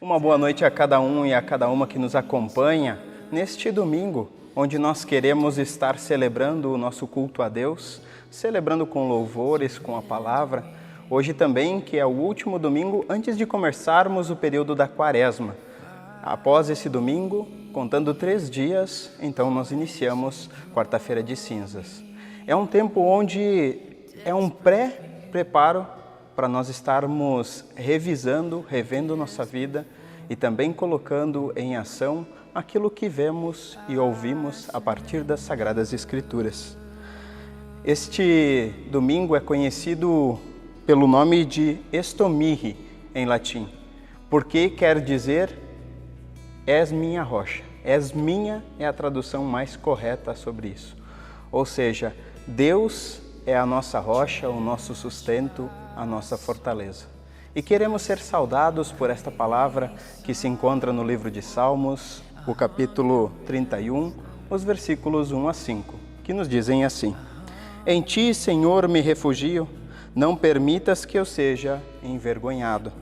Uma boa noite a cada um e a cada uma que nos acompanha neste domingo, onde nós queremos estar celebrando o nosso culto a Deus, celebrando com louvores, com a palavra. Hoje também, que é o último domingo antes de começarmos o período da Quaresma. Após esse domingo, contando 3 dias, então nós iniciamos quarta-feira de cinzas. É um tempo onde é um pré-preparo para nós estarmos revisando, revendo nossa vida e também colocando em ação aquilo que vemos e ouvimos a partir das Sagradas Escrituras. Este domingo é conhecido pelo nome de Estomirri, em latim, porque quer dizer és minha rocha. És minha é a tradução mais correta sobre isso. Ou seja, Deus é a nossa rocha, o nosso sustento, a nossa fortaleza. E queremos ser saudados por esta palavra que se encontra no livro de Salmos, o capítulo 31, os versículos 1 a 5, que nos dizem assim: Em ti, Senhor, me refugio, não permitas que eu seja envergonhado.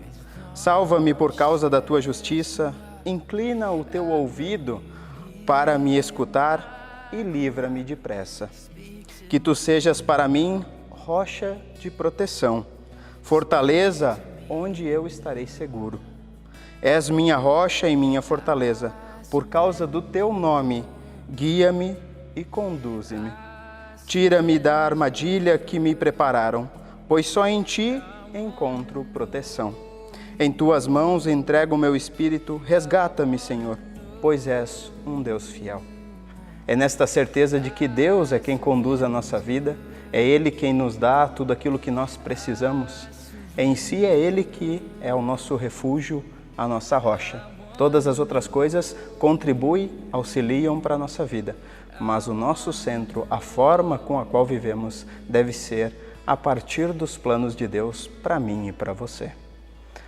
Salva-me por causa da tua justiça, inclina o teu ouvido para me escutar e livra-me depressa. Que tu sejas para mim rocha de proteção, fortaleza onde eu estarei seguro. És minha rocha e minha fortaleza, por causa do teu nome, guia-me e conduze-me. Tira-me da armadilha que me prepararam, pois só em ti encontro proteção. Em tuas mãos entrego o meu espírito, resgata-me, Senhor, pois és um Deus fiel. É nesta certeza de que Deus é quem conduz a nossa vida, é Ele quem nos dá tudo aquilo que nós precisamos. Em si é Ele que é o nosso refúgio, a nossa rocha. Todas as outras coisas contribuem, auxiliam para a nossa vida, mas o nosso centro, a forma com a qual vivemos, deve ser a partir dos planos de Deus para mim e para você.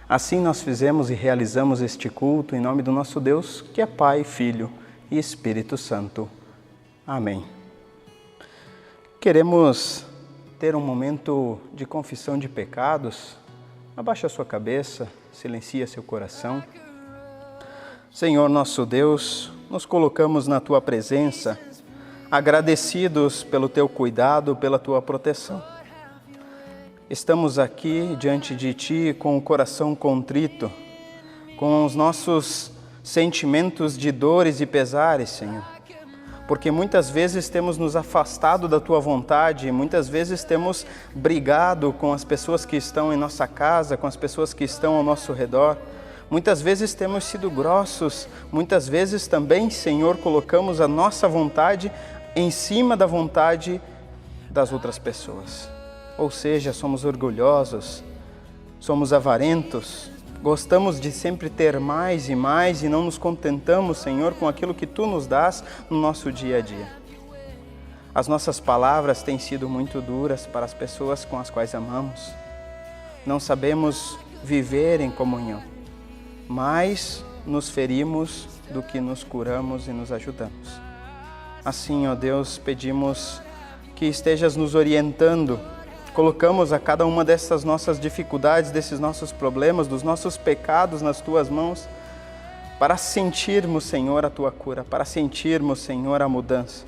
Assim nós fizemos e realizamos este culto em nome do nosso Deus, que é Pai, Filho e Espírito Santo. Amém. Queremos ter um momento de confissão de pecados. Abaixa a sua cabeça, silencia seu coração. Senhor nosso Deus, nos colocamos na Tua presença, agradecidos pelo Teu cuidado, pela Tua proteção. Estamos aqui diante de Ti com o coração contrito, com os nossos sentimentos de dores e pesares, Senhor. Porque muitas vezes temos nos afastado da Tua vontade, muitas vezes temos brigado com as pessoas que estão em nossa casa, com as pessoas que estão ao nosso redor. Muitas vezes temos sido grossos, muitas vezes também, Senhor, colocamos a nossa vontade em cima da vontade das outras pessoas. Ou seja, somos orgulhosos, somos avarentos, gostamos de sempre ter mais e não nos contentamos, Senhor, com aquilo que Tu nos dás no nosso dia a dia. As nossas palavras têm sido muito duras para as pessoas com as quais amamos. Não sabemos viver em comunhão, mais nos ferimos do que nos curamos e nos ajudamos. Assim, ó Deus, pedimos que estejas nos orientando. Colocamos a cada uma dessas nossas dificuldades, desses nossos problemas, dos nossos pecados nas Tuas mãos, para sentirmos, Senhor, a Tua cura, para sentirmos, Senhor, a mudança.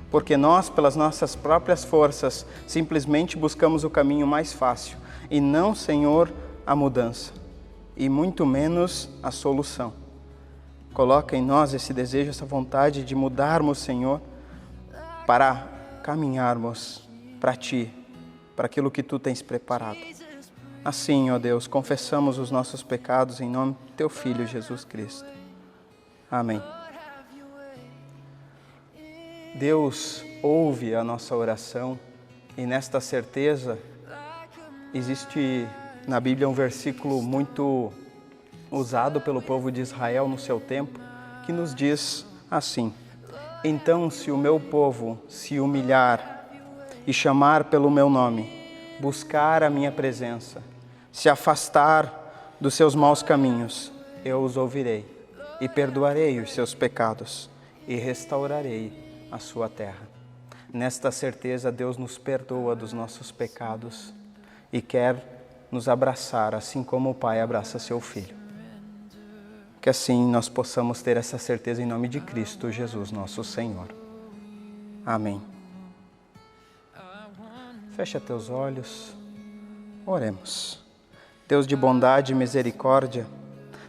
Porque nós, pelas nossas próprias forças, simplesmente buscamos o caminho mais fácil e não, Senhor, a mudança e muito menos a solução. Coloca em nós esse desejo, essa vontade de mudarmos, Senhor, para caminharmos para Ti, para aquilo que Tu tens preparado. Assim, ó Deus, confessamos os nossos pecados em nome do Teu Filho, Jesus Cristo. Amém. Deus ouve a nossa oração e nesta certeza existe na Bíblia um versículo muito usado pelo povo de Israel no seu tempo, que nos diz assim: então, se o meu povo se humilhar e chamar pelo meu nome, buscar a minha presença, se afastar dos seus maus caminhos, eu os ouvirei e perdoarei os seus pecados e restaurarei a sua terra. Nesta certeza, Deus nos perdoa dos nossos pecados e quer nos abraçar, assim como o Pai abraça seu Filho. Que assim nós possamos ter essa certeza em nome de Cristo Jesus, nosso Senhor. Amém. Fecha teus olhos, oremos. Deus de bondade e misericórdia,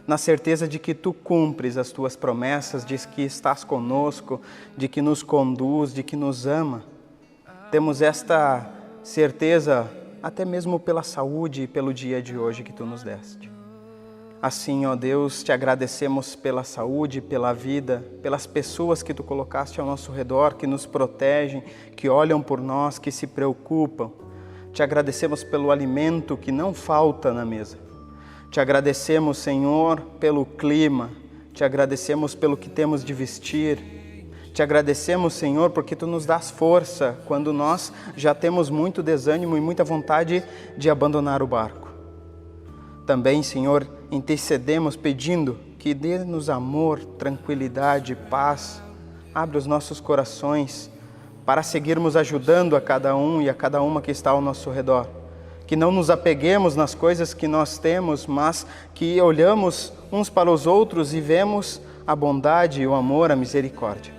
na certeza de que Tu cumpres as Tuas promessas, de que estás conosco, de que nos conduz, de que nos ama. Temos esta certeza até mesmo pela saúde e pelo dia de hoje que Tu nos deste. Assim, ó Deus, Te agradecemos pela saúde, pela vida, pelas pessoas que Tu colocaste ao nosso redor, que nos protegem, que olham por nós, que se preocupam. Te agradecemos pelo alimento que não falta na mesa. Te agradecemos, Senhor, pelo clima. Te agradecemos pelo que temos de vestir. Te agradecemos, Senhor, porque Tu nos dás força quando nós já temos muito desânimo e muita vontade de abandonar o barco. Também, Senhor, intercedemos pedindo que dê-nos amor, tranquilidade, paz. Abre os nossos corações para seguirmos ajudando a cada um e a cada uma que está ao nosso redor. Que não nos apeguemos nas coisas que nós temos, mas que olhamos uns para os outros e vemos a bondade, o amor, a misericórdia.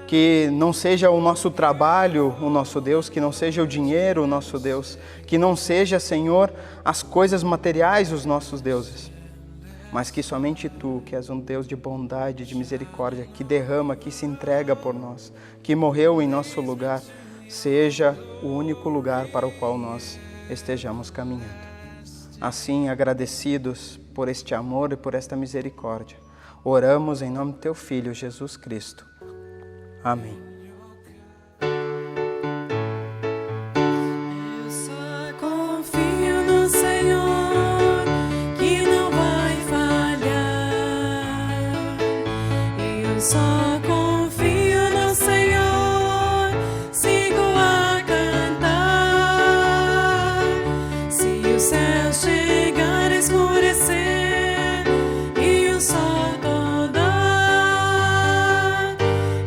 Que não seja o nosso trabalho o nosso Deus, que não seja o dinheiro o nosso Deus, que não seja, Senhor, as coisas materiais os nossos deuses, mas que somente Tu, que és um Deus de bondade, de misericórdia, que derrama, que se entrega por nós, que morreu em nosso lugar, seja o único lugar para o qual nós estejamos caminhando. Assim, agradecidos por este amor e por esta misericórdia, oramos em nome do Teu Filho, Jesus Cristo. Amém. Eu só confio no Senhor, que não vai falhar. Eu só confio no Senhor, sigo a cantar. Se o céu chegar a escurecer e o sol tornar,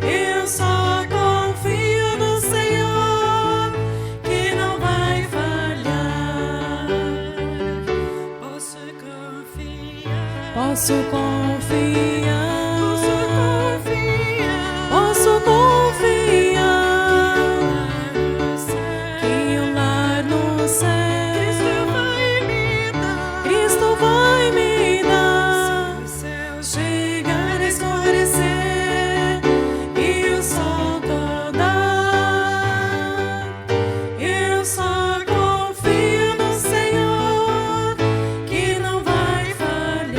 eu só confio no Senhor, que não vai falhar. Posso confiar, posso confiar, posso confiar, que o lar no céu Cristo vai me dar. Se o céu chegar a escurecer e o sol tornar, eu só confio no Senhor, que não vai falhar.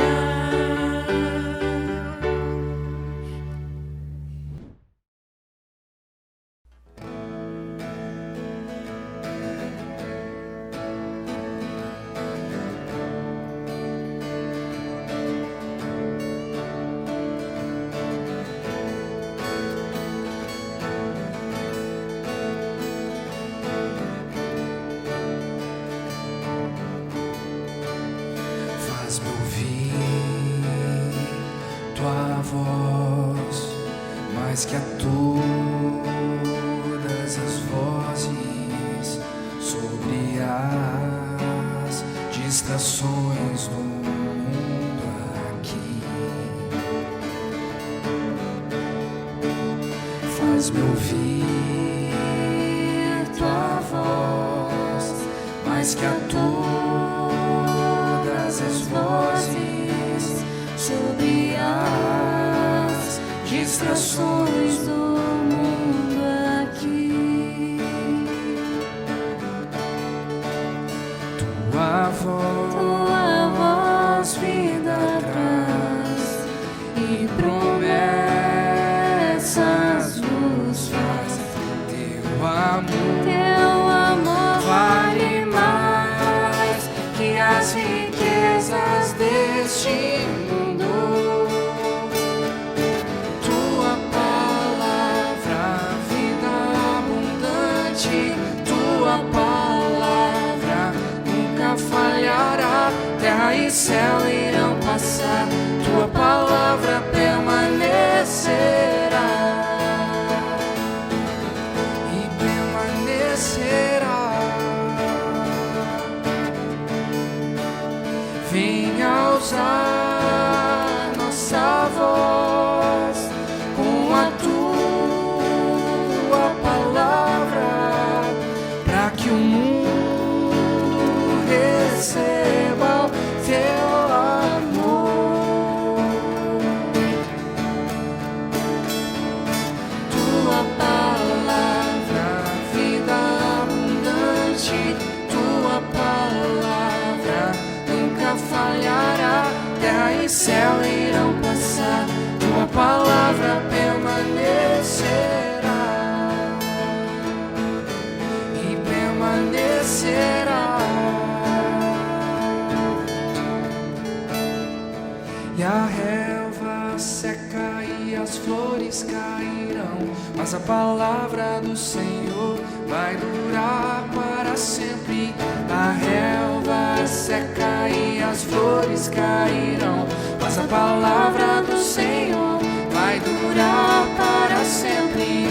Faz-me ouvir tua voz, mais que a todas as vozes, sobre as distrações do mundo aqui. Faz-me ouvir tua voz, mais que a todas as vozes, sobre as distrações do mundo aqui. Tua voz vida traz e promessas nos faz. Teu amor vale mais que as riquezas deste mundo. Tua palavra, vida abundante, tua palavra nunca falhará. Terra e céu irão passar, tua palavra permanecerá. E permanecerá. Venha usar nossa voz com a tua palavra, para que o mundo receba o teu amor. Tua palavra, vida abundante, tua palavra nunca falhará. Terra e céu irão passar, tua palavra permanecerá. E permanecerá. E a relva seca e as flores cairão, mas a palavra do Senhor vai durar para sempre. A relva seca e as flores cairão, mas a palavra do Senhor vai durar para sempre.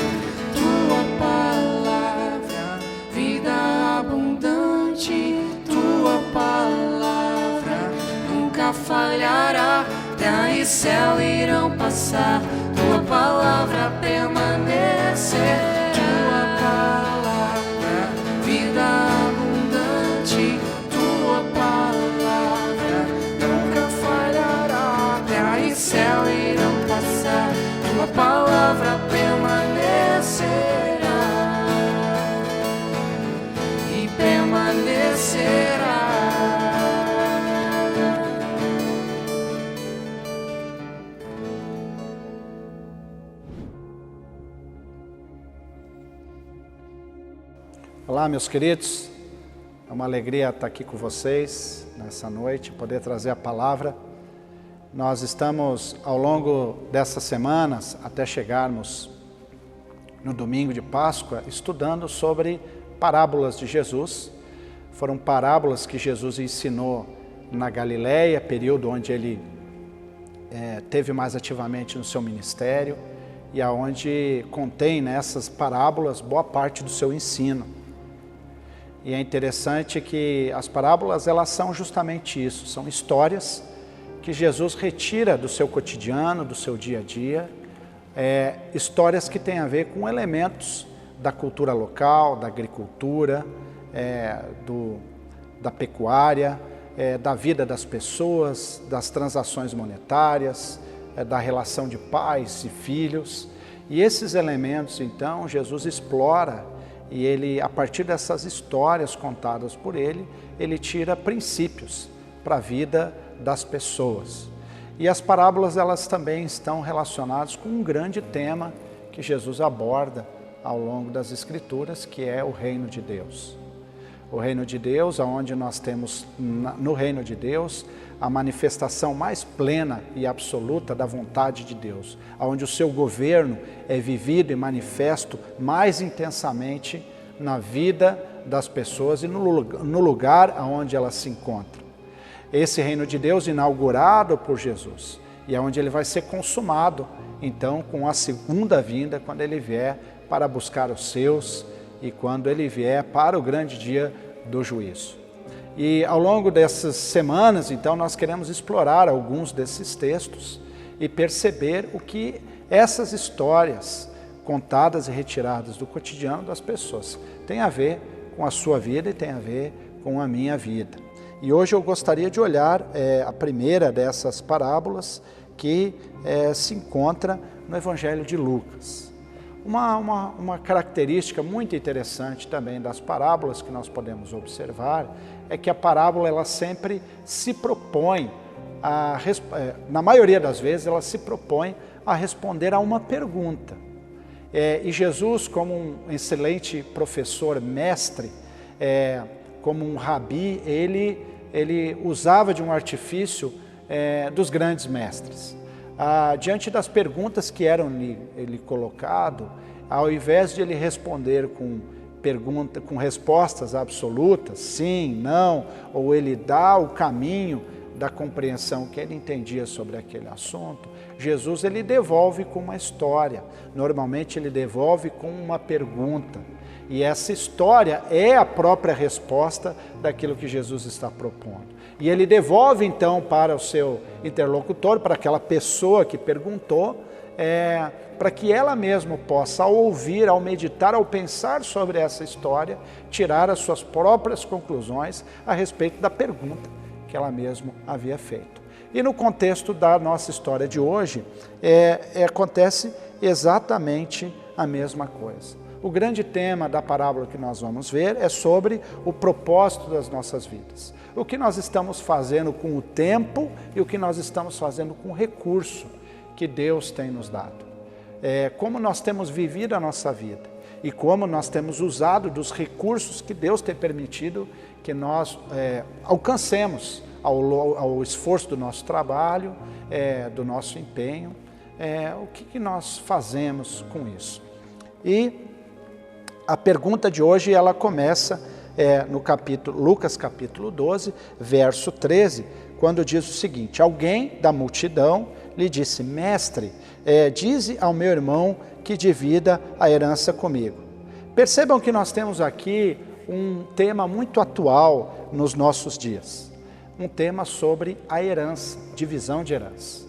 Tua palavra, vida abundante, tua palavra nunca falhará. Terra e céu irão passar, tua palavra permanecerá. Tua palavra, vida abundante, tua palavra nunca falhará. Terra e céu irão passar, tua palavra permanecerá. E permanecerá. Olá, meus queridos, é uma alegria estar aqui com vocês nessa noite, poder trazer a palavra. Nós estamos, ao longo dessas semanas, até chegarmos no domingo de Páscoa, estudando sobre parábolas de Jesus. Foram parábolas que Jesus ensinou na Galileia, período onde ele teve mais ativamente no seu ministério, e aonde contém nessas parábolas boa parte do seu ensino. E é interessante que as parábolas, elas são justamente isso, são histórias que Jesus retira do seu cotidiano, do seu dia a dia, histórias que têm a ver com elementos da cultura local, da agricultura, da pecuária, da vida das pessoas, das transações monetárias, da relação de pais e filhos. E esses elementos, então, Jesus explora. E ele, a partir dessas histórias contadas por ele, ele tira princípios para a vida das pessoas. E as parábolas, elas também estão relacionadas com um grande tema que Jesus aborda ao longo das Escrituras, que é o reino de Deus. O reino de Deus, onde nós temos no reino de Deus a manifestação mais plena e absoluta da vontade de Deus, onde o seu governo é vivido e manifesto mais intensamente na vida das pessoas e no lugar onde elas se encontram. esse reino de Deus inaugurado por Jesus. E é onde ele vai ser consumado, então, com a segunda vinda, quando ele vier para buscar os seus e quando ele vier para o grande dia do juízo. E ao longo dessas semanas, então, nós queremos explorar alguns desses textos e perceber o que essas histórias contadas e retiradas do cotidiano das pessoas têm a ver com a sua vida e tem a ver com a minha vida. E hoje eu gostaria de olhar a primeira dessas parábolas que se encontra no Evangelho de Lucas. Uma característica muito interessante também das parábolas que nós podemos observar é que a parábola ela sempre se propõe, na maioria das vezes, ela se propõe a responder a uma pergunta. E Jesus, como um excelente professor, mestre, como um rabi, ele usava de um artifício dos grandes mestres. Diante das perguntas que eram lhe colocado, ao invés de ele responder com respostas absolutas, sim, não, ou ele dá o caminho da compreensão que ele entendia sobre aquele assunto, Jesus ele devolve com uma história. Normalmente ele devolve com uma pergunta. E essa história é a própria resposta daquilo que Jesus está propondo. E ele devolve então para o seu interlocutor, para aquela pessoa que perguntou, para que ela mesma possa, ao ouvir, ao meditar, ao pensar sobre essa história, tirar as suas próprias conclusões a respeito da pergunta que ela mesma havia feito. E no contexto da nossa história de hoje, acontece exatamente a mesma coisa. O grande tema da parábola que nós vamos ver é sobre o propósito das nossas vidas. O que nós estamos fazendo com o tempo e o que nós estamos fazendo com o recurso que Deus tem nos dado. Como nós temos vivido a nossa vida e como nós temos usado dos recursos que Deus tem permitido que nós alcancemos ao esforço do nosso trabalho, do nosso empenho, o que nós fazemos com isso. E a pergunta de hoje ela começa no Lucas capítulo 12, verso 13, quando diz o seguinte: alguém da multidão lhe disse: mestre, dize ao meu irmão que divida a herança comigo. Percebam que nós temos aqui um tema muito atual nos nossos dias. Um tema sobre a herança, divisão de herança.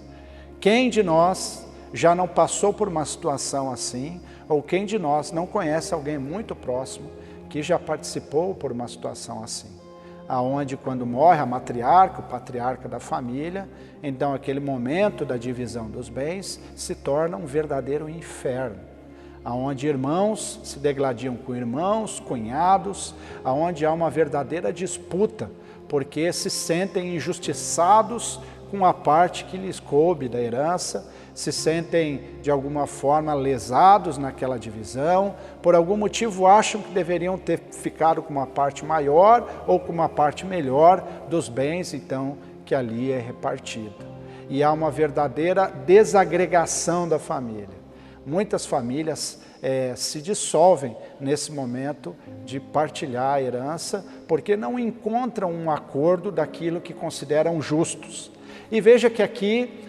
Quem de nós já não passou por uma situação assim, ou quem de nós não conhece alguém muito próximo que já participou por uma situação assim? Aonde quando morre a matriarca, o patriarca da família, então aquele momento da divisão dos bens se torna um verdadeiro inferno. Aonde irmãos se degladiam com irmãos, cunhados, aonde há uma verdadeira disputa, porque se sentem injustiçados com a parte que lhes coube da herança, se sentem de alguma forma lesados naquela divisão, por algum motivo acham que deveriam ter ficado com uma parte maior ou com uma parte melhor dos bens, então, que ali é repartida. E há uma verdadeira desagregação da família. Muitas famílias se dissolvem nesse momento de partilhar a herança, porque não encontram um acordo daquilo que consideram justos. E veja que aqui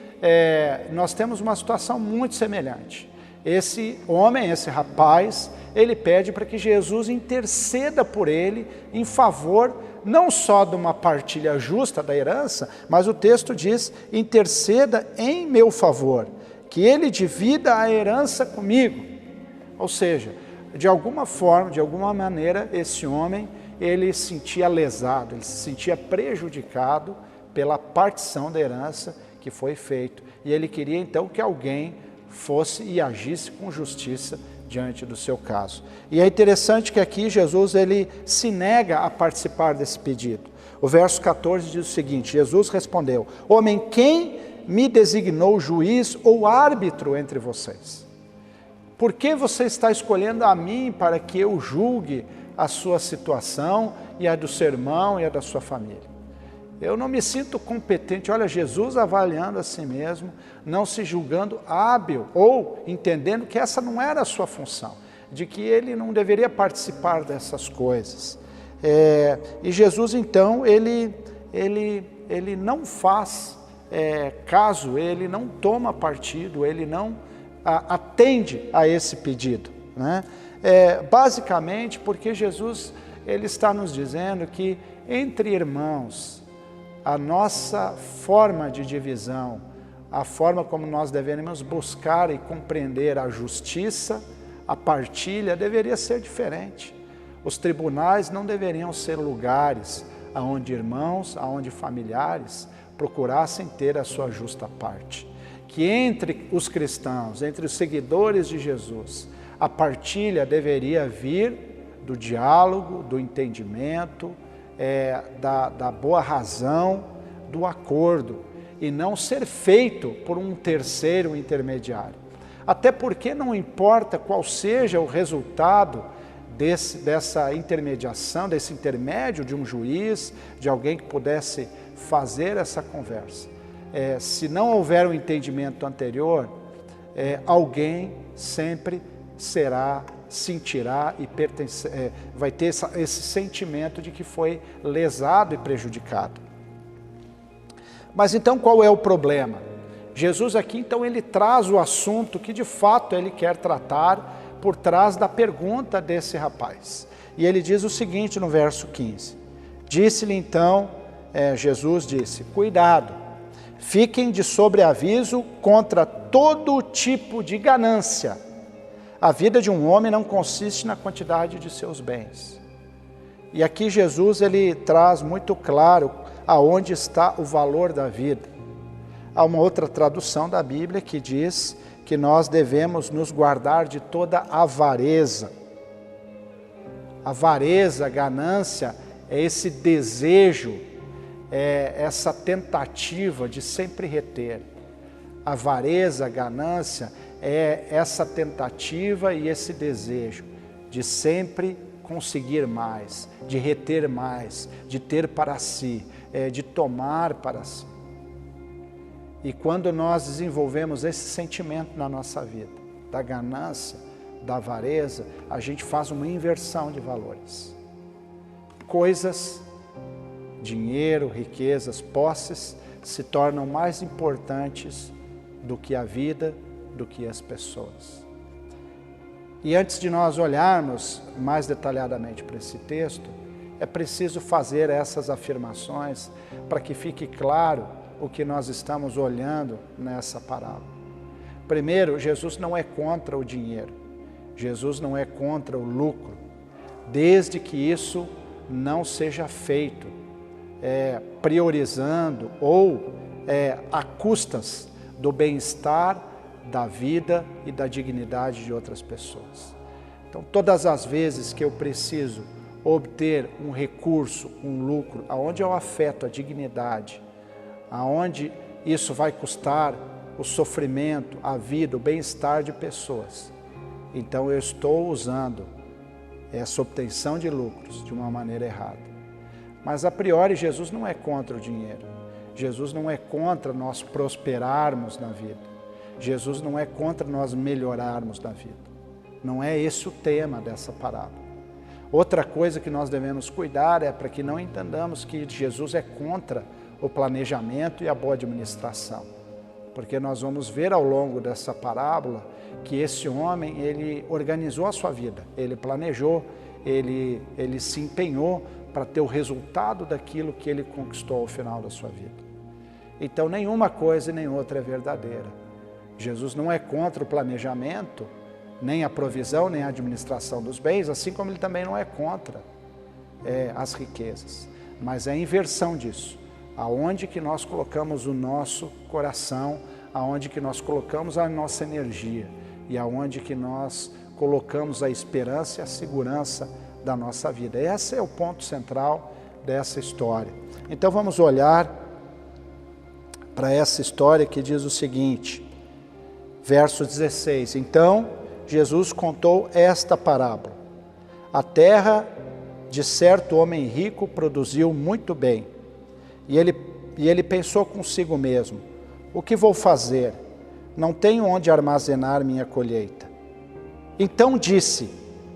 nós temos uma situação muito semelhante. Esse homem, esse rapaz, ele pede para que Jesus interceda por ele em favor não só de uma partilha justa da herança, mas o texto diz: interceda em meu favor, que ele divida a herança comigo. Ou seja, de alguma forma, de alguma maneira, esse homem, ele se sentia lesado, ele se sentia prejudicado pela partição da herança que foi feito. E ele queria então que alguém fosse e agisse com justiça diante do seu caso. E é interessante que aqui Jesus ele se nega a participar desse pedido. O verso 14 diz o seguinte: Jesus respondeu: homem, quem me designou juiz ou árbitro entre vocês? Por que você está escolhendo a mim para que eu julgue a sua situação e a do seu irmão e a da sua família? Eu não me sinto competente. Olha, Jesus avaliando a si mesmo, não se julgando hábil ou entendendo que essa não era a sua função, de que ele não deveria participar dessas coisas. E Jesus então, ele ele não faz caso, ele não toma partido, ele não atende a esse pedido, né? Basicamente porque Jesus, ele está nos dizendo que entre irmãos, a nossa forma de divisão, a forma como nós devemos buscar e compreender a justiça, a partilha, deveria ser diferente. Os tribunais não deveriam ser lugares onde irmãos, onde familiares procurassem ter a sua justa parte. Que entre os cristãos, entre os seguidores de Jesus, a partilha deveria vir do diálogo, do entendimento, da boa razão, do acordo, e não ser feito por um terceiro intermediário. Até porque não importa qual seja o resultado dessa intermediação, desse intermédio de um juiz, de alguém que pudesse fazer essa conversa. Se não houver um entendimento anterior, alguém sempre sentirá e vai ter esse sentimento de que foi lesado e prejudicado. Mas então qual é o problema? Jesus aqui então ele traz o assunto que de fato ele quer tratar por trás da pergunta desse rapaz. E ele diz o seguinte no verso 15: disse-lhe então, Jesus disse, cuidado, fiquem de sobreaviso contra todo tipo de ganância. A vida de um homem não consiste na quantidade de seus bens. E aqui Jesus ele traz muito claro aonde está o valor da vida. Há uma outra tradução da Bíblia que diz que nós devemos nos guardar de toda avareza. Avareza, ganância, é esse desejo, essa tentativa de sempre reter. Avareza, ganância, é essa tentativa e esse desejo de sempre conseguir mais, de reter mais, de ter para si, de tomar para si. E quando nós desenvolvemos esse sentimento na nossa vida, da ganância, da avareza, a gente faz uma inversão de valores. Coisas, dinheiro, riquezas, posses, se tornam mais importantes do que a vida, do que as pessoas. E antes de nós olharmos mais detalhadamente para esse texto, é preciso fazer essas afirmações para que fique claro o que nós estamos olhando nessa parábola. Primeiro, Jesus não é contra o dinheiro, Jesus não é contra o lucro, desde que isso não seja feito priorizando ou a custas do bem-estar, da vida e da dignidade de outras pessoas. Então, todas as vezes que eu preciso obter um recurso, um lucro, aonde eu afeto a dignidade, aonde isso vai custar o sofrimento, a vida, o bem-estar de pessoas, então eu estou usando essa obtenção de lucros de uma maneira errada. Mas a priori Jesus não é contra o dinheiro, Jesus não é contra nós prosperarmos na vida, Jesus não é contra nós melhorarmos na vida. Não é esse o tema dessa parábola. Outra coisa que nós devemos cuidar é para que não entendamos que Jesus é contra o planejamento e a boa administração. Porque nós vamos ver ao longo dessa parábola que esse homem, ele organizou a sua vida, ele planejou, ele se empenhou para ter o resultado daquilo que ele conquistou ao final da sua vida. Então, nenhuma coisa e nem outra é verdadeira. Jesus não é contra o planejamento, nem a provisão, nem a administração dos bens, assim como ele também não é contra as riquezas. Mas é a inversão disso. Aonde que nós colocamos o nosso coração, aonde que nós colocamos a nossa energia e aonde que nós colocamos a esperança e a segurança da nossa vida. Esse é o ponto central dessa história. Então vamos olhar para essa história que diz o seguinte, verso 16. Então Jesus contou esta parábola. A terra de certo homem rico produziu muito bem. E ele pensou consigo mesmo, o que vou fazer? Não tenho onde armazenar minha colheita. Então disse,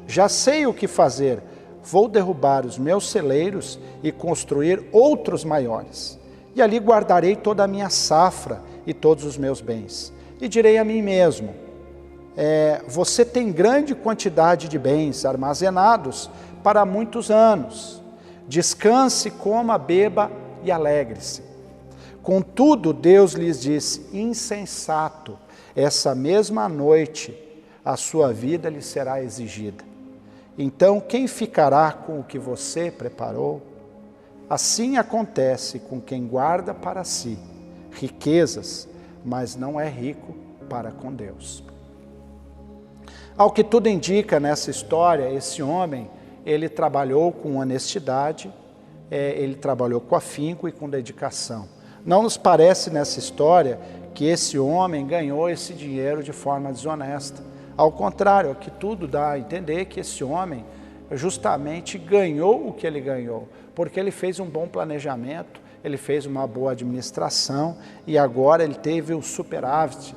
já sei o que fazer, vou derrubar os meus celeiros e construir outros maiores. e ali guardarei toda a minha safra e todos os meus bens. E direi a mim mesmo, você tem grande quantidade de bens armazenados para muitos anos. Descanse, coma, beba e alegre-se. Contudo, Deus lhes disse, insensato, essa mesma noite a sua vida lhe será exigida. Então, quem ficará com o que você preparou? Assim acontece com quem guarda para si riquezas, mas não é rico para com Deus. Ao que tudo indica nessa história, esse homem, ele trabalhou com honestidade, ele trabalhou com afinco e com dedicação. Não nos parece nessa história que esse homem ganhou esse dinheiro de forma desonesta. Ao contrário, o que tudo dá a entender que esse homem justamente ganhou o que ele ganhou, porque ele fez um bom planejamento, ele fez uma boa administração e agora ele teve um superávit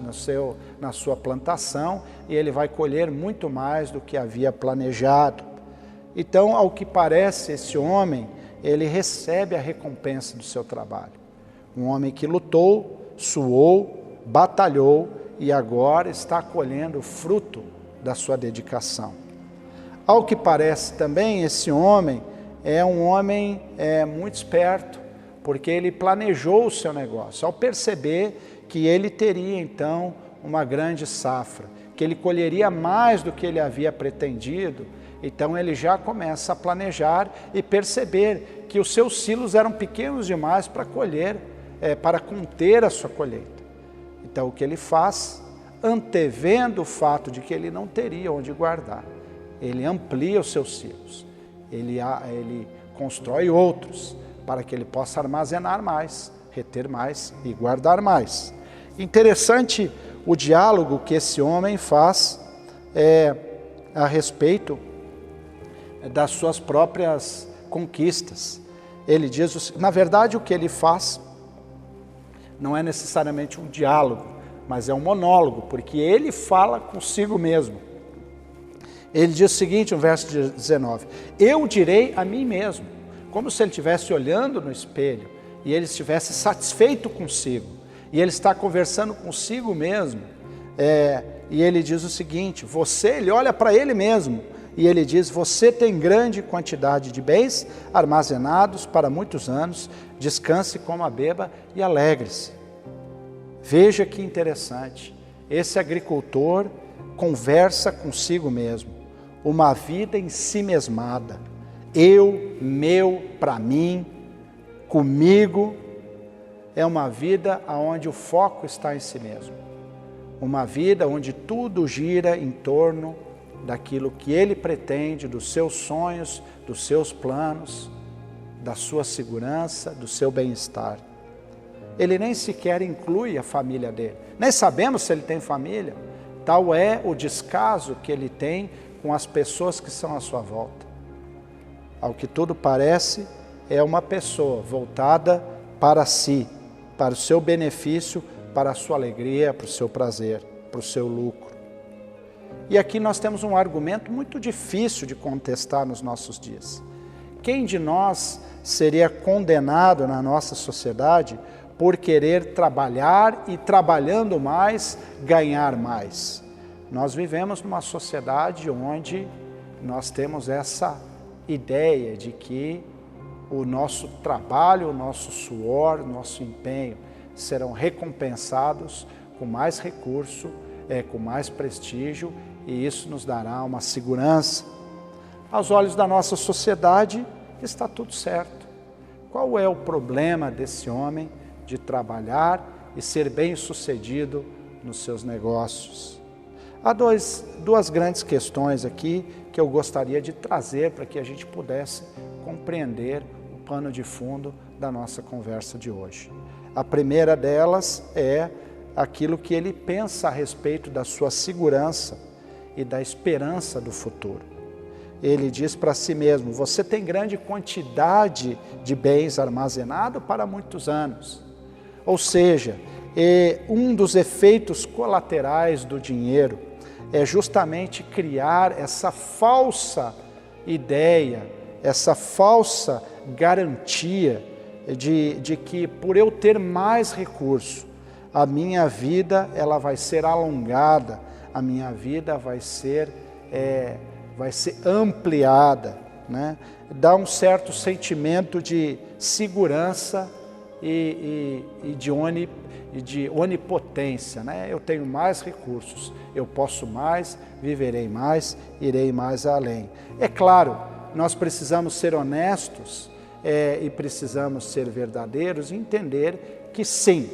na sua plantação e ele vai colher muito mais do que havia planejado. Então, ao que parece, esse homem, ele recebe a recompensa do seu trabalho. Um homem que lutou, suou, batalhou e agora está colhendo o fruto da sua dedicação. Ao que parece também, esse homem é um homem muito esperto, porque ele planejou o seu negócio. Ao perceber que ele teria então uma grande safra, que ele colheria mais do que ele havia pretendido, então ele já começa a planejar e perceber que os seus silos eram pequenos demais para colher, para conter a sua colheita. Então o que ele faz, antevendo o fato de que ele não teria onde guardar, ele amplia os seus silos, ele constrói outros, para que ele possa armazenar mais, reter mais e guardar mais. Interessante o diálogo que esse homem faz a respeito das suas próprias conquistas. Ele diz, na verdade o que ele faz não é necessariamente um diálogo, mas é um monólogo, porque ele fala consigo mesmo. Ele diz o seguinte, no verso 19, eu direi a mim mesmo, como se ele estivesse olhando no espelho e ele estivesse satisfeito consigo. E ele está conversando consigo mesmo. E ele diz o seguinte, ele olha para ele mesmo e ele diz, você tem grande quantidade de bens armazenados para muitos anos, descanse, coma, beba e alegre-se. Veja que interessante, esse agricultor conversa consigo mesmo, uma vida em si mesmada. Eu, meu, para mim, comigo, é uma vida onde o foco está em si mesmo. Uma vida onde tudo gira em torno daquilo que ele pretende, dos seus sonhos, dos seus planos, da sua segurança, do seu bem-estar. Ele nem sequer inclui a família dele. Nem sabemos se ele tem família. Tal é o descaso que ele tem com as pessoas que são à sua volta. Ao que tudo parece, é uma pessoa voltada para si, para o seu benefício, para a sua alegria, para o seu prazer, para o seu lucro. E aqui nós temos um argumento muito difícil de contestar nos nossos dias. Quem de nós seria condenado na nossa sociedade por querer trabalhar e, trabalhando mais, ganhar mais? Nós vivemos numa sociedade onde nós temos essa ideia de que o nosso trabalho, o nosso suor, o nosso empenho serão recompensados com mais recurso, com mais prestígio, e isso nos dará uma segurança. Aos olhos da nossa sociedade está tudo certo. Qual é o problema desse homem de trabalhar e ser bem-sucedido nos seus negócios? Há duas grandes questões aqui que eu gostaria de trazer para que a gente pudesse compreender o pano de fundo da nossa conversa de hoje. A primeira delas é aquilo que ele pensa a respeito da sua segurança e da esperança do futuro. Ele diz para si mesmo, você tem grande quantidade de bens armazenado para muitos anos. Ou seja, um dos efeitos colaterais do dinheiro é justamente criar essa falsa ideia, essa falsa garantia de que por eu ter mais recurso, a minha vida ela vai ser alongada, a minha vida vai ser ampliada, né? Dá um certo sentimento de segurança e de onipotência, né? Eu tenho mais recursos, eu posso mais, viverei mais, irei mais além. É claro, nós precisamos ser honestos e precisamos ser verdadeiros e entender que sim,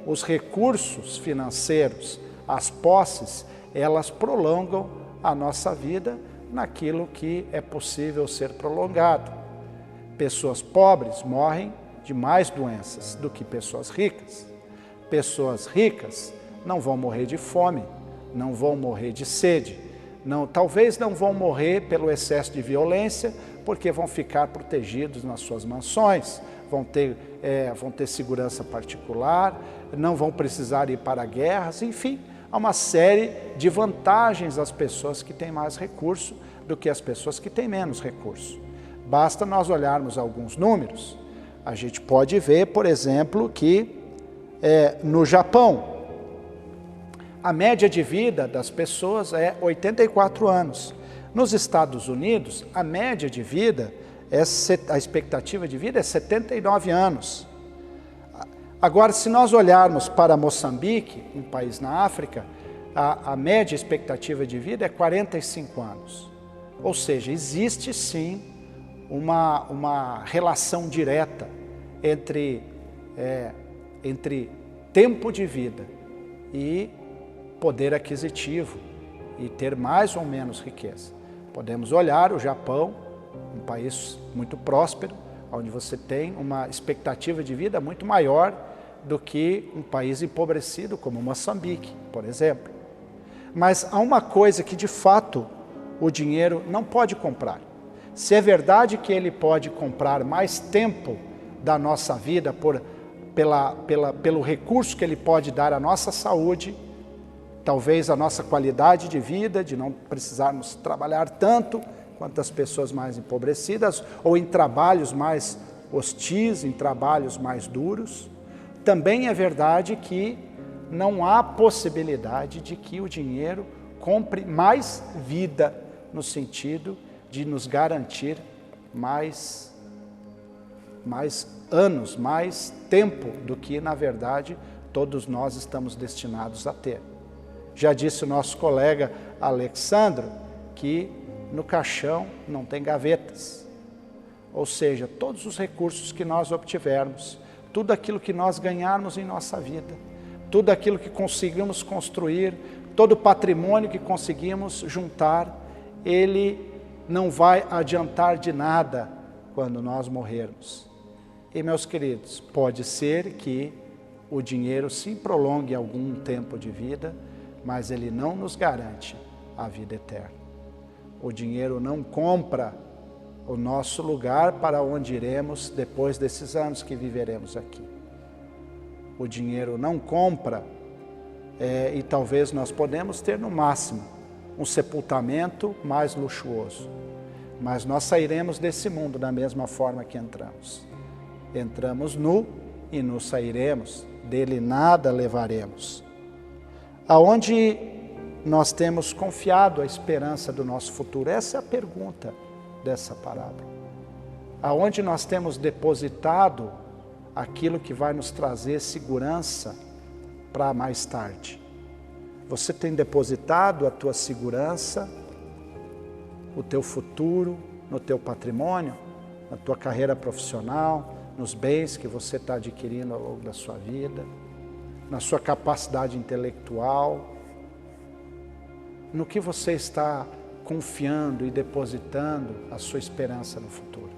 os recursos financeiros, as posses, elas prolongam a nossa vida naquilo que é possível ser prolongado. Pessoas pobres morrem de mais doenças do que pessoas ricas. Pessoas ricas não vão morrer de fome, não vão morrer de sede, talvez não vão morrer pelo excesso de violência, porque vão ficar protegidos nas suas mansões, vão ter segurança particular, não vão precisar ir para guerras, enfim, há uma série de vantagens às pessoas que têm mais recurso do que as pessoas que têm menos recurso. Basta nós olharmos alguns números. A gente pode ver, por exemplo, que no Japão, a média de vida das pessoas é 84 anos. Nos Estados Unidos, a média de vida, a expectativa de vida é 79 anos. Agora, se nós olharmos para Moçambique, um país na África, a média expectativa de vida é 45 anos. Ou seja, existe sim uma relação direta entre tempo de vida e poder aquisitivo e ter mais ou menos riqueza. Podemos olhar o Japão, um país muito próspero, onde você tem uma expectativa de vida muito maior do que um país empobrecido como Moçambique, por exemplo. Mas há uma coisa que de fato o dinheiro não pode comprar. Se é verdade que ele pode comprar mais tempo da nossa vida pelo recurso que ele pode dar à nossa saúde, talvez a nossa qualidade de vida, de não precisarmos trabalhar tanto quanto as pessoas mais empobrecidas, ou em trabalhos mais hostis, em trabalhos mais duros. Também é verdade que não há possibilidade de que o dinheiro compre mais vida, no sentido de nos garantir mais anos, mais tempo do que, na verdade, todos nós estamos destinados a ter. Já disse o nosso colega Alexandro que no caixão não tem gavetas. Ou seja, todos os recursos que nós obtivermos, tudo aquilo que nós ganharmos em nossa vida, tudo aquilo que conseguimos construir, todo o patrimônio que conseguimos juntar, ele não vai adiantar de nada quando nós morrermos. E, meus queridos, pode ser que o dinheiro sim prolongue algum tempo de vida, mas ele não nos garante a vida eterna. O dinheiro não compra o nosso lugar para onde iremos depois desses anos que viveremos aqui. O dinheiro não compra, e talvez nós podemos ter no máximo um sepultamento mais luxuoso, mas nós sairemos desse mundo da mesma forma que entramos. Entramos nu e nos sairemos, dele nada levaremos. Aonde nós temos confiado a esperança do nosso futuro? Essa é a pergunta dessa parábola. Aonde nós temos depositado aquilo que vai nos trazer segurança para mais tarde? Você tem depositado a tua segurança, o teu futuro, no teu patrimônio, na tua carreira profissional, nos bens que você está adquirindo ao longo da sua vida, na sua capacidade intelectual, no que você está confiando e depositando a sua esperança no futuro.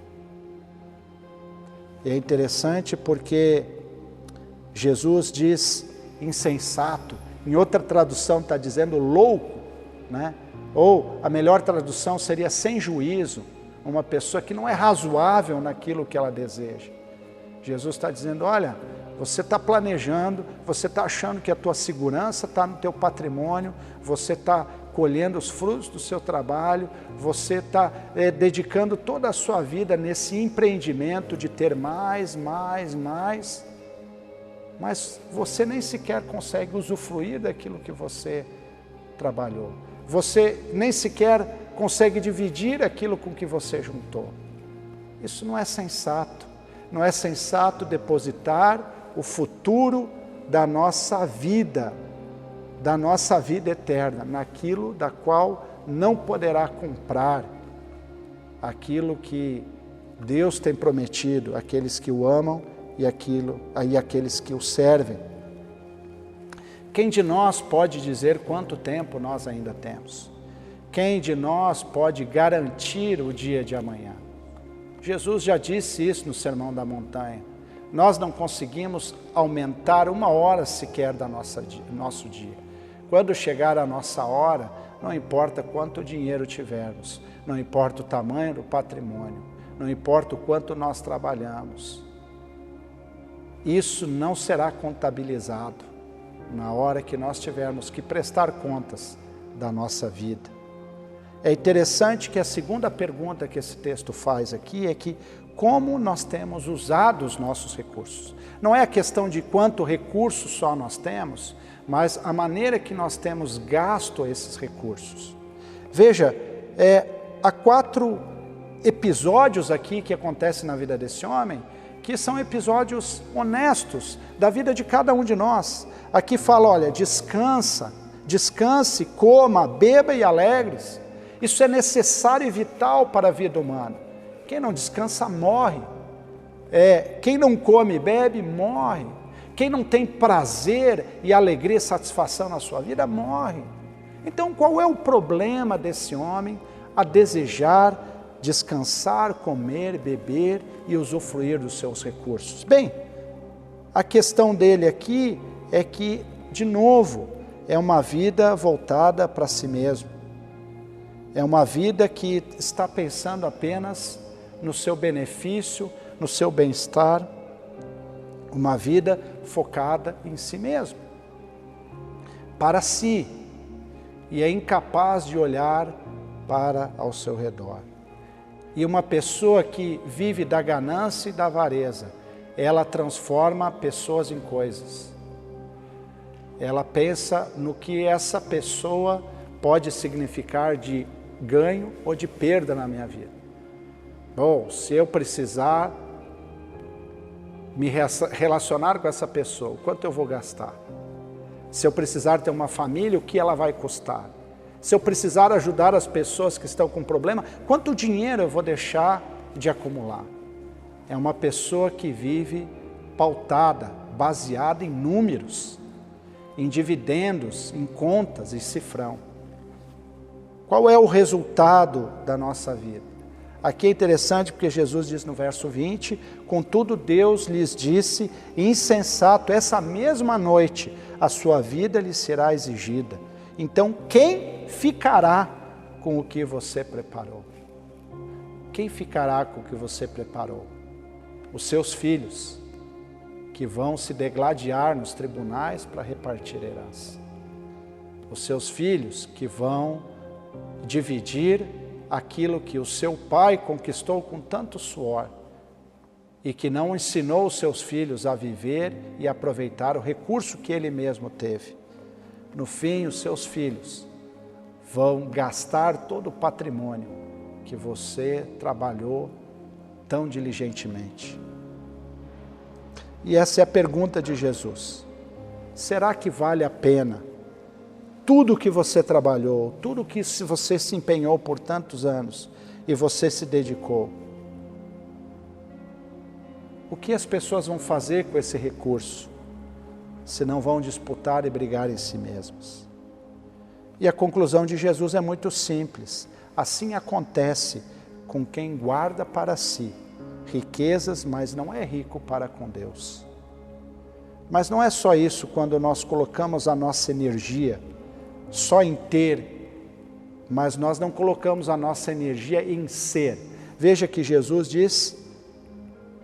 E é interessante porque Jesus diz insensato, em outra tradução está dizendo louco, né? Ou a melhor tradução seria sem juízo, uma pessoa que não é razoável naquilo que ela deseja. Jesus está dizendo, olha, você está planejando, você está achando que a tua segurança está no teu patrimônio, você está colhendo os frutos do seu trabalho, você está dedicando toda a sua vida nesse empreendimento de ter mais, mas você nem sequer consegue usufruir daquilo que você trabalhou. Você nem sequer consegue dividir aquilo com que você juntou. Isso não é sensato. Não é sensato depositar o futuro da nossa vida eterna, naquilo da qual não poderá comprar aquilo que Deus tem prometido àqueles que o amam e àqueles que o servem. Quem de nós pode dizer quanto tempo nós ainda temos? Quem de nós pode garantir o dia de amanhã? Jesus já disse isso no Sermão da Montanha. Nós não conseguimos aumentar 1 hora sequer do nosso dia. Quando chegar a nossa hora, não importa quanto dinheiro tivermos, não importa o tamanho do patrimônio, não importa o quanto nós trabalhamos, isso não será contabilizado na hora que nós tivermos que prestar contas da nossa vida. É interessante que a segunda pergunta que esse texto faz aqui é que como nós temos usado os nossos recursos. Não é a questão de quanto recurso só nós temos, mas a maneira que nós temos gasto esses recursos. Veja, há 4 episódios aqui que acontecem na vida desse homem, que são episódios honestos da vida de cada um de nós. Aqui fala, olha, descanse, coma, beba e alegres. Isso é necessário e vital para a vida humana. Quem não descansa morre. Quem não come e bebe morre. Quem não tem prazer e alegria e satisfação na sua vida morre. Então qual é o problema desse homem a desejar descansar, comer, beber e usufruir dos seus recursos? Bem, a questão dele aqui é que, de novo, é uma vida voltada para si mesmo. É uma vida que está pensando apenas no seu benefício, no seu bem-estar, uma vida focada em si mesmo, para si, e é incapaz de olhar para ao seu redor. E uma pessoa que vive da ganância e da avareza, ela transforma pessoas em coisas. Ela pensa no que essa pessoa pode significar de ganho ou de perda na minha vida. Bom, se eu precisar me relacionar com essa pessoa, o quanto eu vou gastar? Se eu precisar ter uma família, o que ela vai custar? Se eu precisar ajudar as pessoas que estão com problema, quanto dinheiro eu vou deixar de acumular? É uma pessoa que vive pautada, baseada em números, em dividendos, em contas e cifrão. Qual é o resultado da nossa vida? Aqui é interessante porque Jesus diz no verso 20, contudo Deus lhes disse, insensato, essa mesma noite a sua vida lhe será exigida. Então quem ficará com o que você preparou? Quem ficará com o que você preparou? Os seus filhos, que vão se degladiar nos tribunais para repartir herança. Os seus filhos que vão dividir aquilo que o seu pai conquistou com tanto suor e que não ensinou os seus filhos a viver e aproveitar o recurso que ele mesmo teve. No fim, os seus filhos vão gastar todo o patrimônio que você trabalhou tão diligentemente. E essa é a pergunta de Jesus. Será que vale a pena tudo que você trabalhou, tudo que você se empenhou por tantos anos e você se dedicou? O que as pessoas vão fazer com esse recurso, se não vão disputar e brigar em si mesmas? E a conclusão de Jesus é muito simples. Assim acontece com quem guarda para si riquezas, mas não é rico para com Deus. Mas não é só isso quando nós colocamos a nossa energia só em ter, mas nós não colocamos a nossa energia em ser. Veja que Jesus diz,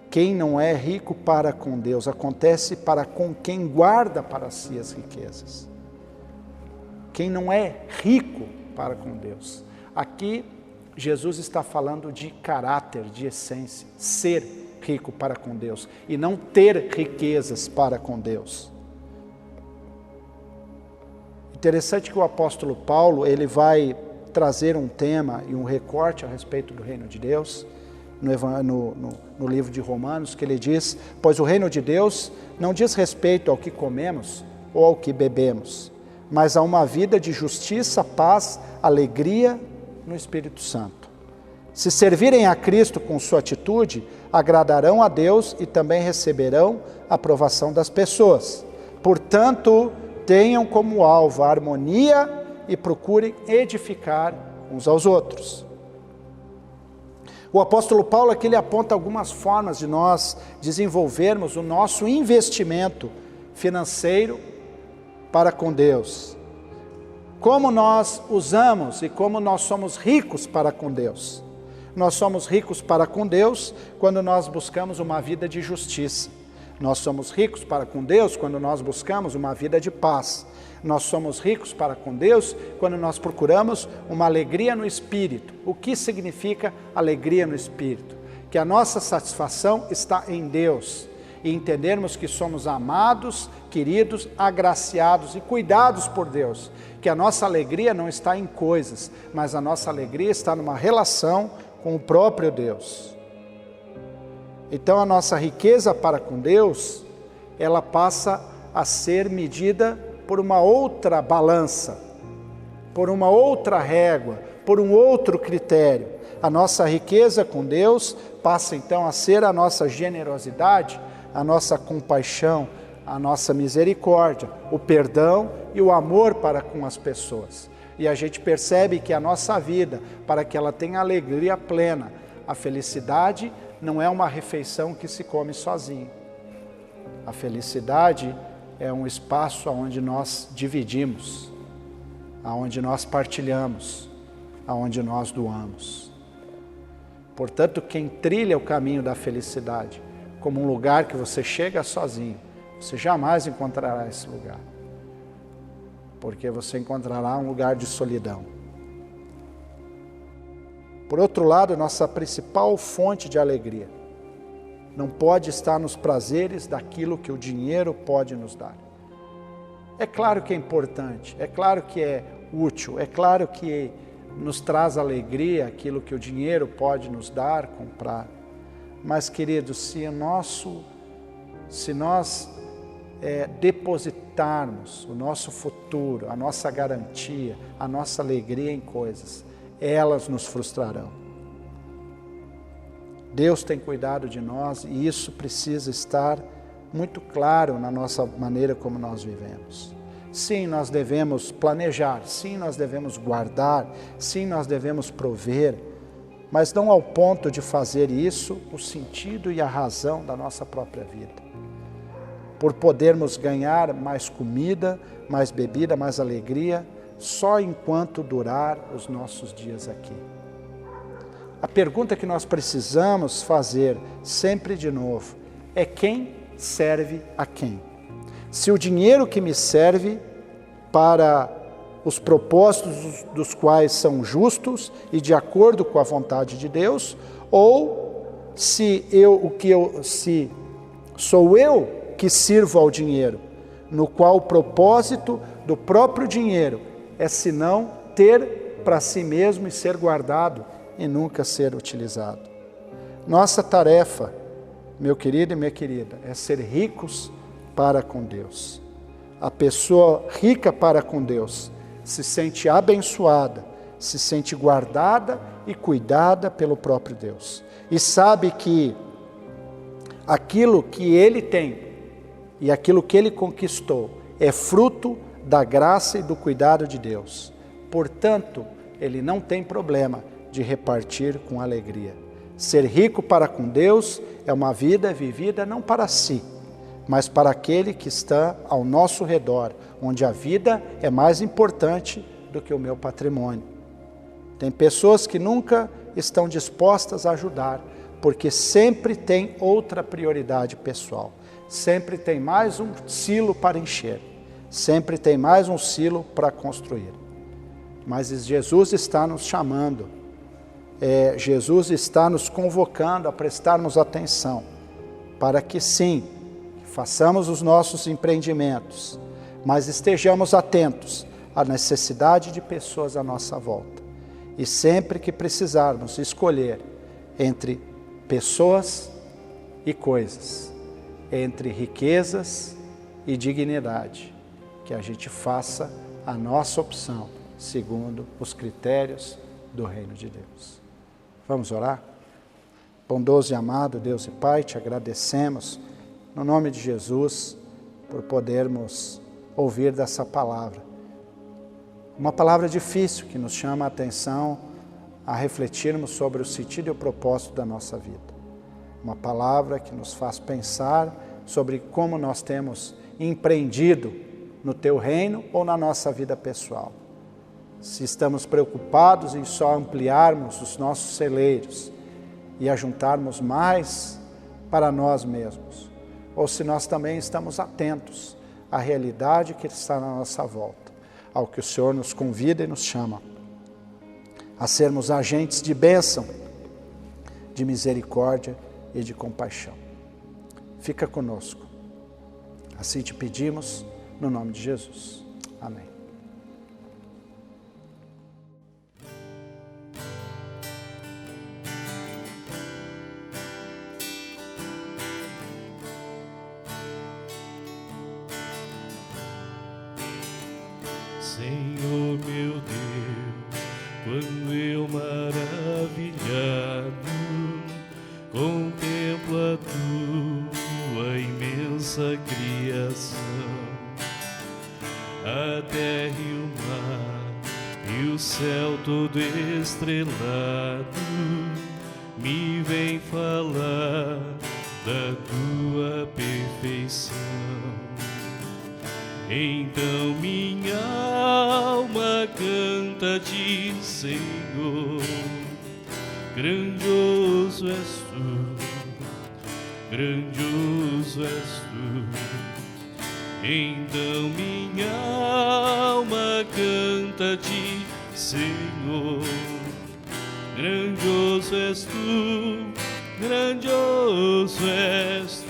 quem não é rico para com Deus, acontece para com quem guarda para si as riquezas. Quem não é rico para com Deus. Aqui, Jesus está falando de caráter, de essência, ser rico para com Deus e não ter riquezas para com Deus. Interessante que o apóstolo Paulo, ele vai trazer um tema e um recorte a respeito do reino de Deus, no livro de Romanos, que ele diz: pois o reino de Deus não diz respeito ao que comemos ou ao que bebemos, mas a uma vida de justiça, paz, alegria no Espírito Santo. Se servirem a Cristo com sua atitude, agradarão a Deus e também receberão a aprovação das pessoas. Portanto, tenham como alvo a harmonia e procurem edificar uns aos outros. O apóstolo Paulo aqui ele aponta algumas formas de nós desenvolvermos o nosso investimento financeiro para com Deus. Como nós usamos e como nós somos ricos para com Deus. Nós somos ricos para com Deus quando nós buscamos uma vida de justiça. Nós somos ricos para com Deus quando nós buscamos uma vida de paz. Nós somos ricos para com Deus quando nós procuramos uma alegria no Espírito. O que significa alegria no Espírito? Que a nossa satisfação está em Deus e entendermos que somos amados, queridos, agraciados e cuidados por Deus. Que a nossa alegria não está em coisas, mas a nossa alegria está numa relação com o próprio Deus. Então a nossa riqueza para com Deus, ela passa a ser medida por uma outra balança, por uma outra régua, por um outro critério. A nossa riqueza com Deus passa então a ser a nossa generosidade, a nossa compaixão, a nossa misericórdia, o perdão e o amor para com as pessoas. E a gente percebe que a nossa vida, para que ela tenha alegria plena, a felicidade não é uma refeição que se come sozinho. A felicidade é um espaço onde nós dividimos, onde nós partilhamos, onde nós doamos. Portanto, quem trilha o caminho da felicidade como um lugar que você chega sozinho, você jamais encontrará esse lugar. Porque você encontrará um lugar de solidão. Por outro lado, nossa principal fonte de alegria não pode estar nos prazeres daquilo que o dinheiro pode nos dar. É claro que é importante, é claro que é útil, é claro que nos traz alegria aquilo que o dinheiro pode nos dar, comprar. Mas, queridos, se nós depositarmos o nosso futuro, a nossa garantia, a nossa alegria em coisas, elas nos frustrarão. Deus tem cuidado de nós e isso precisa estar muito claro na nossa maneira como nós vivemos. Sim, nós devemos planejar, sim, nós devemos guardar, sim, nós devemos prover, mas não ao ponto de fazer isso o sentido e a razão da nossa própria vida. Por podermos ganhar mais comida, mais bebida, mais alegria, só enquanto durar os nossos dias aqui. A pergunta que nós precisamos fazer sempre de novo é: quem serve a quem? Se o dinheiro que me serve para os propósitos dos quais são justos e de acordo com a vontade de Deus, ou se sou eu que sirvo ao dinheiro, no qual o propósito do próprio dinheiro é senão ter para si mesmo e ser guardado e nunca ser utilizado. Nossa tarefa, meu querido e minha querida, é ser ricos para com Deus. A pessoa rica para com Deus se sente abençoada, se sente guardada e cuidada pelo próprio Deus. E sabe que aquilo que ele tem e aquilo que ele conquistou é fruto da graça e do cuidado de Deus. Portanto, ele não tem problema de repartir com alegria. Ser rico para com Deus é uma vida vivida não para si, mas para aquele que está ao nosso redor, onde a vida é mais importante do que o meu patrimônio. Tem pessoas que nunca estão dispostas a ajudar, porque sempre tem outra prioridade pessoal, sempre tem mais um silo para encher, sempre tem mais um silo para construir. mas Jesus está nos chamando, Jesus está nos convocando a prestarmos atenção, para que sim, façamos os nossos empreendimentos, mas estejamos atentos à necessidade de pessoas à nossa volta. E sempre que precisarmos escolher entre pessoas e coisas, entre riquezas e dignidade, que a gente faça a nossa opção segundo os critérios do reino de Deus. Vamos orar? Bondoso e amado Deus e Pai, te agradecemos, no nome de Jesus, por podermos ouvir dessa palavra. Uma palavra difícil que nos chama a atenção a refletirmos sobre o sentido e o propósito da nossa vida. Uma palavra que nos faz pensar sobre como nós temos empreendido no Teu reino ou na nossa vida pessoal. Se estamos preocupados em só ampliarmos os nossos celeiros e ajuntarmos mais para nós mesmos, ou se nós também estamos atentos à realidade que está na nossa volta, ao que o Senhor nos convida e nos chama, a sermos agentes de bênção, de misericórdia e de compaixão. Fica conosco. Assim te pedimos, no nome de Jesus. Amém. Senhor meu Deus, quando eu maravilhado contemplo a tua imensa criação, a terra e o mar e o céu todo estrelado, me vem falar da tua perfeição. Então minha alma canta-te, Senhor, grandioso és tu, grandioso és tu. Então minha alma canta-te, Senhor, grandioso és tu, grandioso és tu.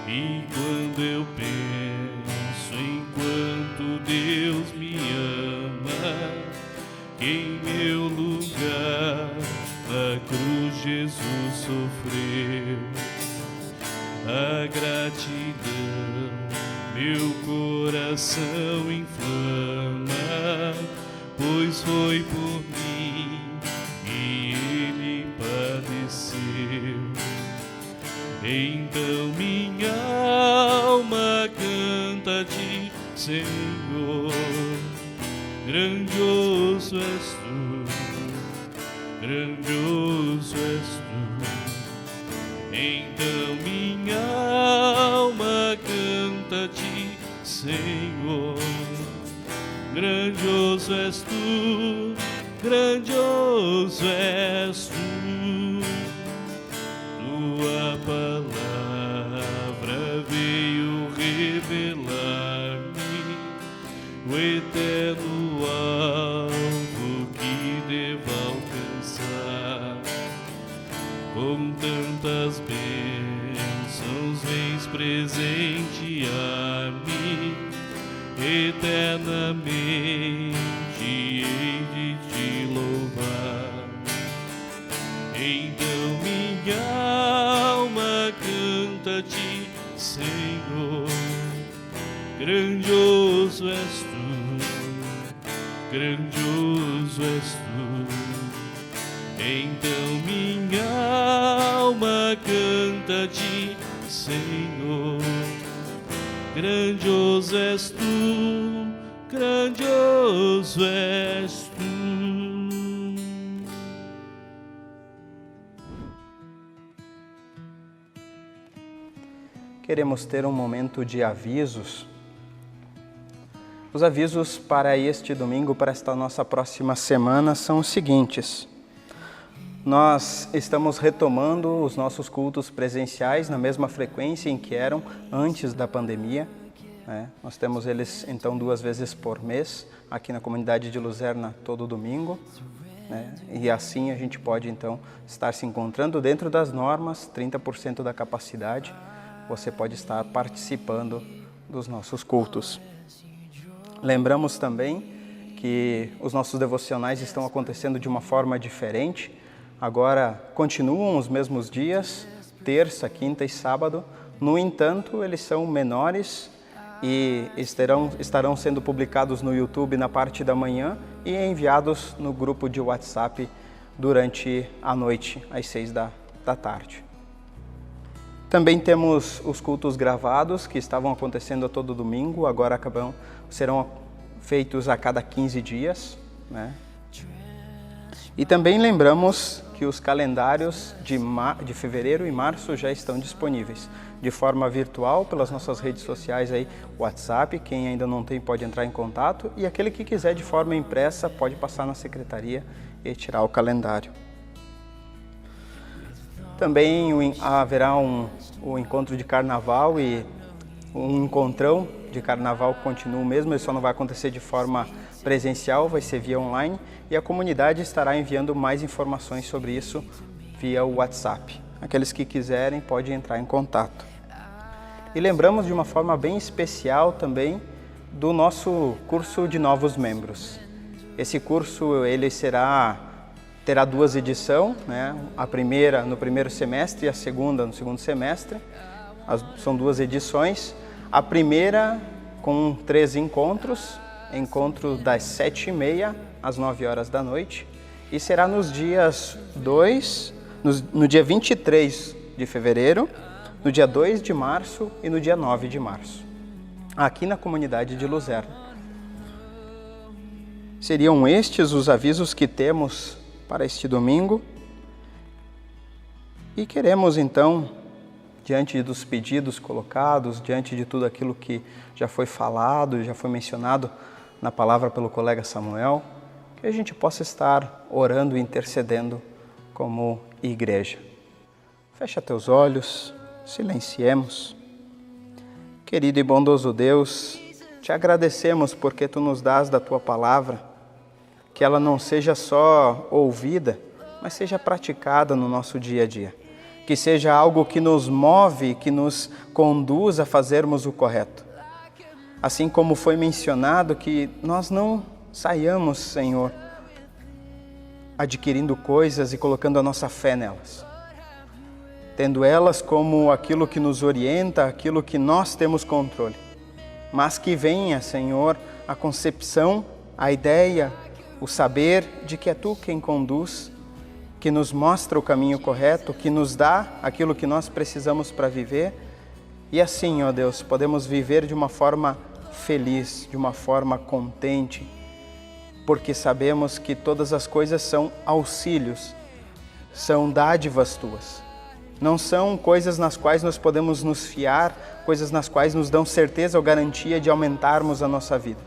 E quando eu penso em quanto Deus me ama, que em meu lugar na cruz Jesus sofreu, a gratidão meu coração inflama, pois foi por mim e Ele padeceu. Então minha alma canta-te, Senhor, grandioso és tu, grandioso és tu. Então minha alma canta-te, Senhor, grandioso és tu, grandioso és tu. Tua palavra veio revelar-me o eterno alvo que devo alcançar. Com tantas bênçãos vens presentear-me eternamente, hei de te louvar. Então minha alma canta-te, Senhor, grandioso és tu, grandioso és tu. Então minha alma canta-te, Senhor, grandioso és tu, grandioso és tu. Queremos ter um momento de avisos. Os avisos para este domingo, para esta nossa próxima semana, são os seguintes. Nós estamos retomando os nossos cultos presenciais na mesma frequência em que eram antes da pandemia. né? Nós temos eles então 2 vezes por mês aqui na comunidade de Luzerna todo domingo, né? E assim a gente pode então estar se encontrando dentro das normas, 30% da capacidade, você pode estar participando dos nossos cultos. Lembramos também que os nossos devocionais estão acontecendo de uma forma diferente. Agora continuam os mesmos dias, terça, quinta e sábado. No entanto, eles são menores e estarão sendo publicados no YouTube na parte da manhã e enviados no grupo de WhatsApp durante a noite, às 6 da tarde. Também temos os cultos gravados que estavam acontecendo a todo domingo, agora serão feitos a cada 15 dias, né? E também lembramos que os calendários de fevereiro e março já estão disponíveis de forma virtual pelas nossas redes sociais aí, WhatsApp, quem ainda não tem pode entrar em contato, e aquele que quiser de forma impressa pode passar na secretaria e tirar o calendário. Também haverá o encontro de carnaval e um encontrão de carnaval continua mesmo, ele só não vai acontecer de forma presencial, vai ser via online, e a comunidade estará enviando mais informações sobre isso via WhatsApp. Aqueles que quiserem podem entrar em contato. E lembramos de uma forma bem especial também do nosso curso de novos membros. Esse curso ele terá 2 edições, né? A primeira no primeiro semestre e a segunda no segundo semestre. São 2 edições. A primeira com 3 encontros, encontro das 7h30 às 9h da noite, e será nos dias no dia 23 de fevereiro, no dia 2 de março e no dia 9 de março, aqui na comunidade de Luzerna. Seriam estes os avisos que temos para este domingo, e queremos então, diante dos pedidos colocados, diante de tudo aquilo que já foi falado, já foi mencionado na palavra pelo colega Samuel, que a gente possa estar orando e intercedendo como igreja. Fecha teus olhos, silenciemos. Querido e bondoso Deus, te agradecemos porque Tu nos dás da Tua palavra, que ela não seja só ouvida, mas seja praticada no nosso dia a dia. Que seja algo que nos move, que nos conduz a fazermos o correto. Assim como foi mencionado, que nós não saiamos, Senhor, adquirindo coisas e colocando a nossa fé nelas. Tendo elas como aquilo que nos orienta, aquilo que nós temos controle. Mas que venha, Senhor, a concepção, a ideia, o saber de que é Tu quem conduz, que nos mostra o caminho correto, que nos dá aquilo que nós precisamos para viver. E assim, ó Deus, podemos viver de uma forma feliz, de uma forma contente, porque sabemos que todas as coisas são auxílios, são dádivas Tuas. Não são coisas nas quais nós podemos nos fiar, coisas nas quais nos dão certeza ou garantia de aumentarmos a nossa vida.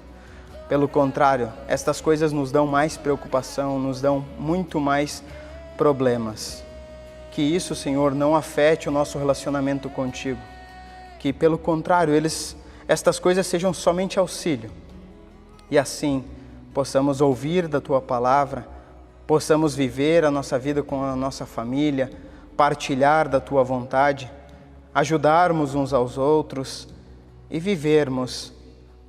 Pelo contrário, estas coisas nos dão mais preocupação, nos dão muito mais problemas. Que isso, Senhor, não afete o nosso relacionamento contigo. Que, pelo contrário, estas coisas sejam somente auxílio. E assim, possamos ouvir da Tua palavra, possamos viver a nossa vida com a nossa família, partilhar da Tua vontade, ajudarmos uns aos outros e vivermos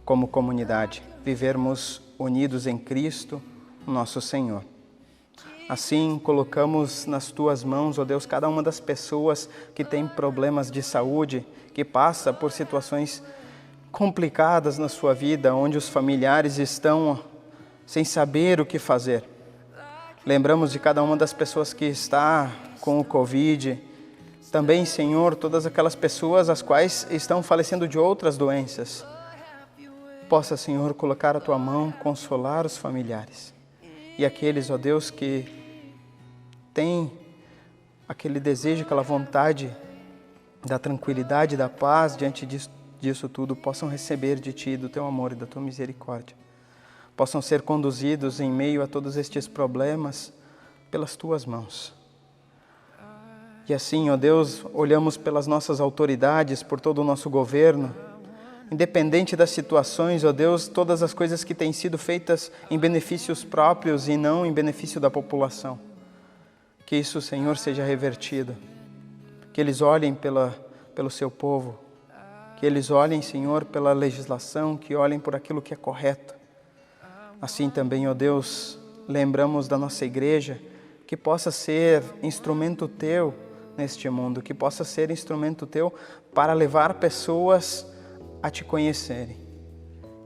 como comunidade, vivermos unidos em Cristo, nosso Senhor. Assim, colocamos nas Tuas mãos, ó Deus, cada uma das pessoas que tem problemas de saúde, que passa por situações complicadas na sua vida, onde os familiares estão sem saber o que fazer. Lembramos de cada uma das pessoas que está com o Covid. Também, Senhor, todas aquelas pessoas as quais estão falecendo de outras doenças. Possa, Senhor, colocar a Tua mão, consolar os familiares. E aqueles, ó Deus, que têm aquele desejo, aquela vontade da tranquilidade, da paz diante disso tudo, possam receber de Ti, do Teu amor e da Tua misericórdia. Possam ser conduzidos em meio a todos estes problemas pelas Tuas mãos. E assim, ó Deus, olhamos pelas nossas autoridades, por todo o nosso governo, independente das situações, ó Deus, todas as coisas que têm sido feitas em benefícios próprios e não em benefício da população. Que isso, Senhor, seja revertido. Que eles olhem pelo seu povo. Que eles olhem, Senhor, pela legislação, que olhem por aquilo que é correto. Assim também, ó Deus, lembramos da nossa igreja, que possa ser instrumento Teu neste mundo, que possa ser instrumento Teu para levar pessoas a Te conhecerem.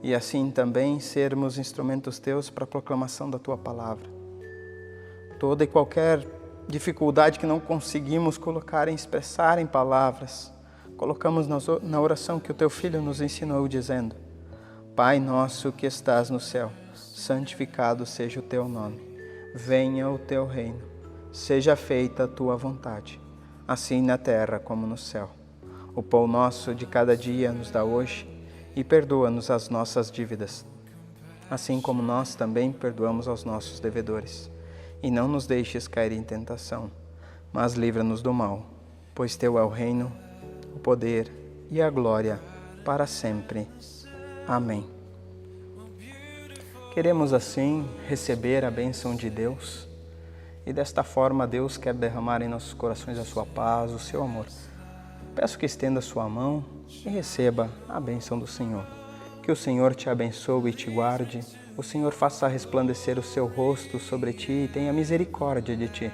E assim também sermos instrumentos Teus para a proclamação da Tua palavra. Toda e qualquer dificuldade que não conseguimos colocar em expressar em palavras, colocamos na oração que o Teu Filho nos ensinou, dizendo: Pai nosso que estás no céu, santificado seja o Teu nome. Venha o Teu reino. Seja feita a Tua vontade, assim na terra como no céu. O pão nosso de cada dia nos dá hoje e perdoa-nos as nossas dívidas, assim como nós também perdoamos aos nossos devedores. E não nos deixes cair em tentação, mas livra-nos do mal, pois Teu é o reino, o poder e a glória para sempre. Amém. Queremos assim receber a bênção de Deus e desta forma Deus quer derramar em nossos corações a sua paz, o seu amor. Peço que estenda a sua mão e receba a bênção do Senhor. Que o Senhor te abençoe e te guarde. O Senhor faça resplandecer o seu rosto sobre ti e tenha misericórdia de ti.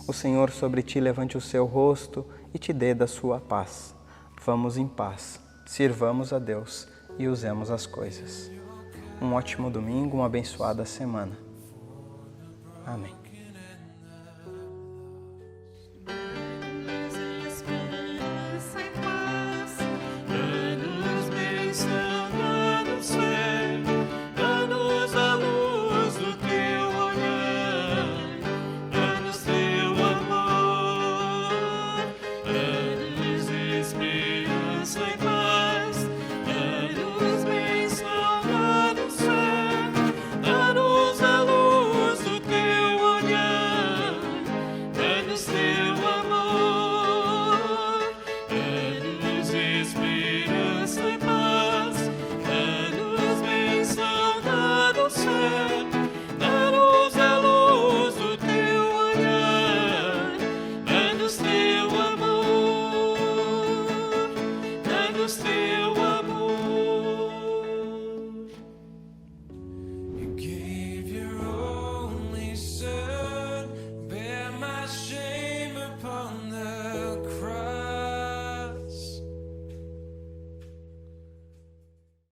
O Senhor sobre ti levante o seu rosto e te dê da sua paz. Vamos em paz, sirvamos a Deus e usemos as coisas. Um ótimo domingo, uma abençoada semana. Amém. Stay.